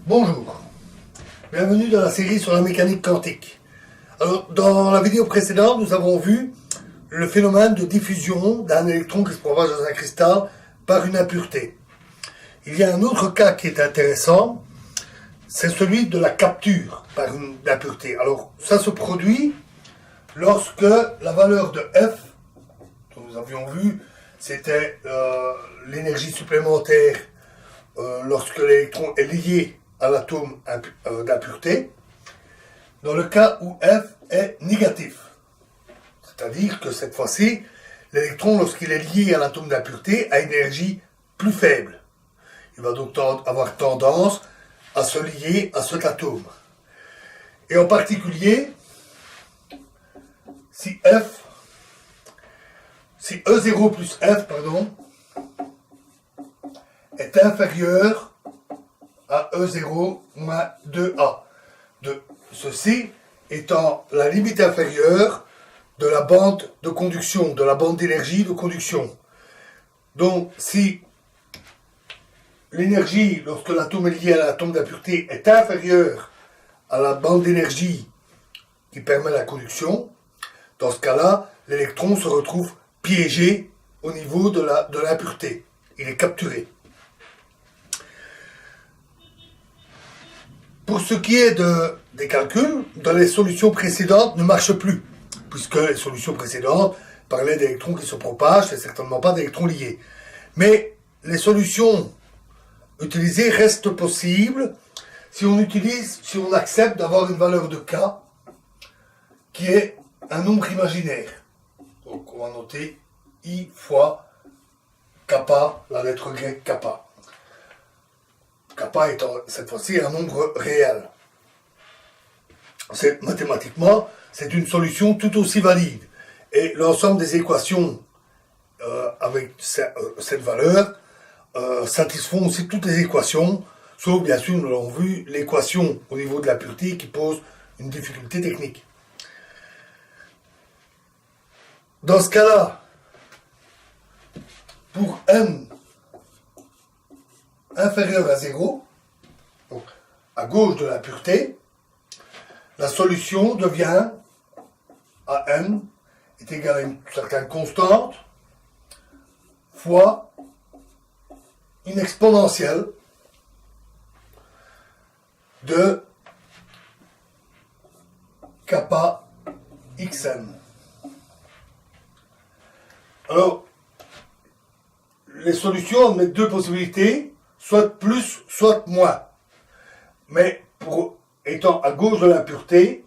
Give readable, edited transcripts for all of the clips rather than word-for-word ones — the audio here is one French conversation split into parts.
Bonjour, bienvenue dans la série sur la mécanique quantique. Alors, dans la vidéo précédente, nous avons vu le phénomène de diffusion d'un électron qui se propage dans un cristal par une impureté. Il y a un autre cas qui est intéressant, c'est celui de la capture par une impureté. Alors, ça se produit lorsque la valeur de F, dont nous avions vu, c'était l'énergie supplémentaire lorsque l'électron est lié à l'atome d'impureté, dans le cas où F est négatif. C'est-à-dire que cette fois-ci, l'électron, lorsqu'il est lié à l'atome d'impureté, a une énergie plus faible. Il va donc avoir tendance à se lier à cet atome. Et en particulier, si E0 plus F, est inférieur à E0 moins 2A. Ceci étant la limite inférieure de la bande de conduction, de la bande d'énergie de conduction. Donc, si l'énergie, lorsque l'atome est lié à l'atome d'impureté, est inférieure à la bande d'énergie qui permet la conduction, dans ce cas-là, l'électron se retrouve piégé au niveau de l'impureté. Il est capturé. Pour ce qui est des calculs, dans les solutions précédentes ne marchent plus, puisque les solutions précédentes parlaient d'électrons qui se propagent, et certainement pas d'électrons liés. Mais les solutions utilisées restent possibles si on accepte d'avoir une valeur de K qui est un nombre imaginaire. Donc on va noter I fois kappa, la lettre grecque kappa. Kappa étant cette fois-ci un nombre réel. Mathématiquement, c'est une solution tout aussi valide. Et l'ensemble des équations avec cette valeur satisfont aussi toutes les équations, sauf bien sûr, nous l'avons vu, l'équation au niveau de la pureté qui pose une difficulté technique. Dans ce cas-là, pour n inférieur à 0, donc à gauche de la pureté, la solution devient à n est égal à une certaine constante fois une exponentielle de kappa xn. Alors, les solutions admettent deux possibilités, soit plus, soit moins. Mais étant à gauche de l'impureté,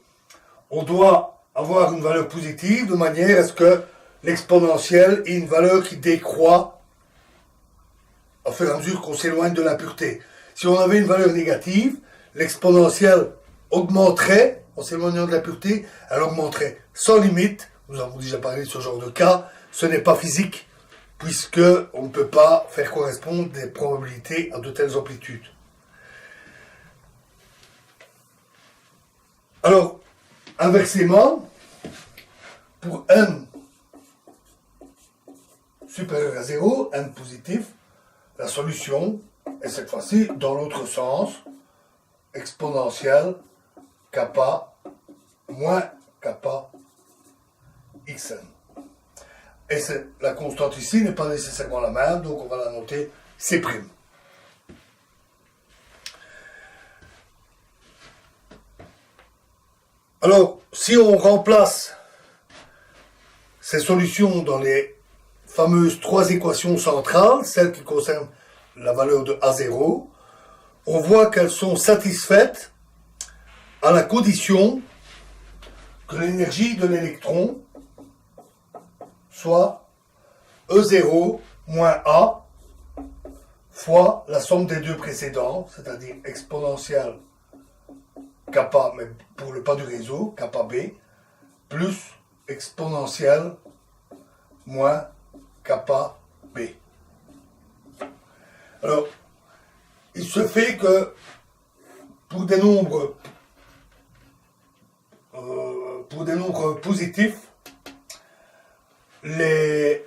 on doit avoir une valeur positive de manière à ce que l'exponentielle ait une valeur qui décroît au fur et à mesure qu'on s'éloigne de l'impureté. Si on avait une valeur négative, l'exponentielle augmenterait en s'éloignant de l'impureté, elle augmenterait sans limite. Nous avons déjà parlé de ce genre de cas. Ce n'est pas physique, puisque on ne peut pas faire correspondre des probabilités à de telles amplitudes. Alors, inversement, pour n supérieur à 0, n positif, la solution est cette fois-ci dans l'autre sens, exponentielle kappa moins kappa xn. Et la constante ici n'est pas nécessairement la même, donc on va la noter C'. Alors, si on remplace ces solutions dans les fameuses trois équations centrales, celles qui concernent la valeur de A0, on voit qu'elles sont satisfaites à la condition que l'énergie de l'électron soit E0 moins A fois la somme des deux précédents, c'est-à-dire exponentielle kappa, mais pour le pas du réseau, kappa B, plus exponentielle moins kappa B. Alors, il se fait que pour des nombres positifs, il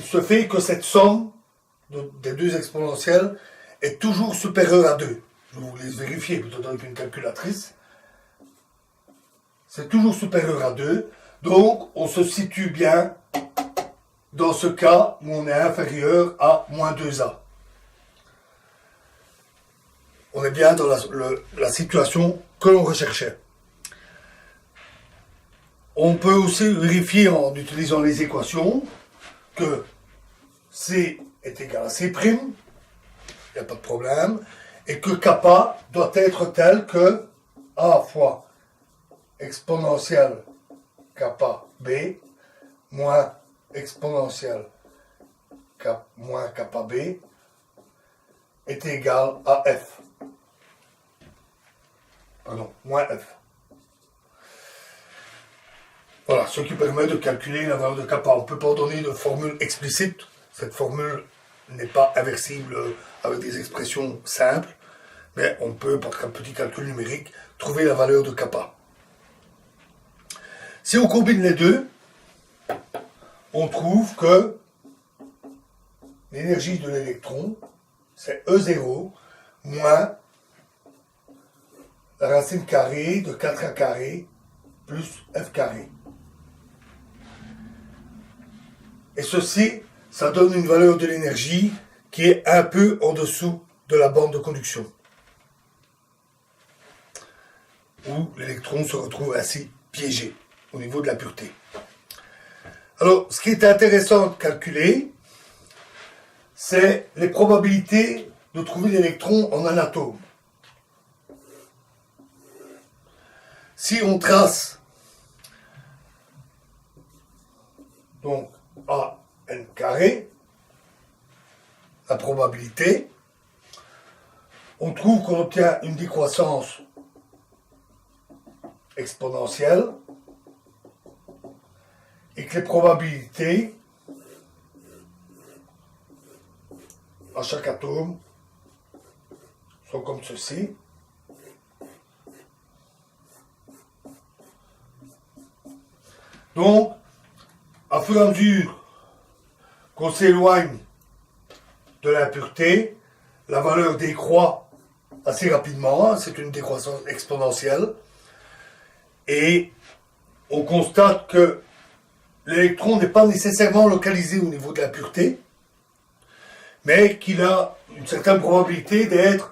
se fait que cette somme des deux exponentielles est toujours supérieur à 2. Je vous laisse vérifier plutôt avec une calculatrice. C'est toujours supérieur à 2. Donc, on se situe bien dans ce cas où on est inférieur à moins 2A. On est bien dans la situation que l'on recherchait. On peut aussi vérifier en utilisant les équations que C est égal à C', il n'y a pas de problème, et que kappa doit être tel que A fois exponentielle kappa B moins exponentielle moins kappa B est égal à F. Pardon, moins F. Voilà, ce qui permet de calculer la valeur de kappa. On ne peut pas donner de formule explicite. Cette formule n'est pas inversible avec des expressions simples, mais on peut, par un petit calcul numérique, trouver la valeur de kappa. Si on combine les deux, on trouve que l'énergie de l'électron, c'est E0 moins la racine carrée de 4A carré plus F carré. Et ceci, ça donne une valeur de l'énergie qui est un peu en dessous de la bande de conduction, où l'électron se retrouve ainsi piégé au niveau de la pureté. Alors, ce qui est intéressant de calculer, c'est les probabilités de trouver l'électron en un atome. Si on trace donc A n carré, la probabilité, on trouve qu'on obtient une décroissance exponentielle et que les probabilités à chaque atome sont comme ceci. Donc, à fur et à mesure qu'on s'éloigne de l'impureté, la valeur décroît assez rapidement, c'est une décroissance exponentielle, et on constate que l'électron n'est pas nécessairement localisé au niveau de la pureté, mais qu'il a une certaine probabilité d'être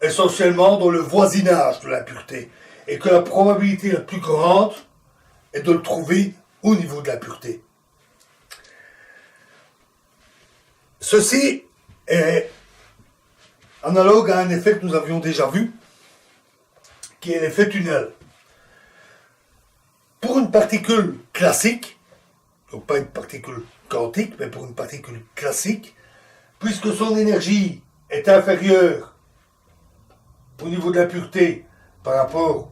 essentiellement dans le voisinage de la pureté, et que la probabilité la plus grande est de le trouver au niveau de la pureté. Ceci est analogue à un effet que nous avions déjà vu, qui est l'effet tunnel. Pour une particule classique, donc pas une particule quantique, mais pour une particule classique, puisque son énergie est inférieure au niveau de la pureté par rapport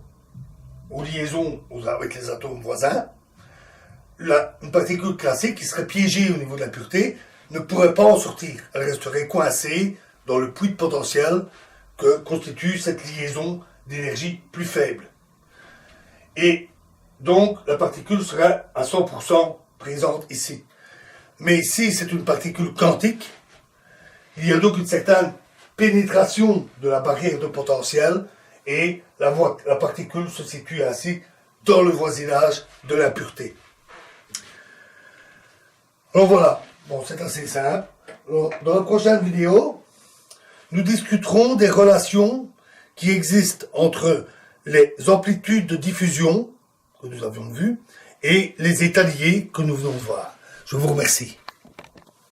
aux liaisons avec les atomes voisins, une particule classique qui serait piégée au niveau de la pureté ne pourrait pas en sortir. Elle resterait coincée dans le puits de potentiel que constitue cette liaison d'énergie plus faible. Et donc, la particule serait à 100% présente ici. Mais ici, c'est une particule quantique. Il y a donc une certaine pénétration de la barrière de potentiel et la particule se situe ainsi dans le voisinage de l'impureté. Alors voilà, bon, c'est assez simple. Alors, dans la prochaine vidéo, nous discuterons des relations qui existent entre les amplitudes de diffusion que nous avions vues et les états liés que nous venons de voir. Je vous remercie.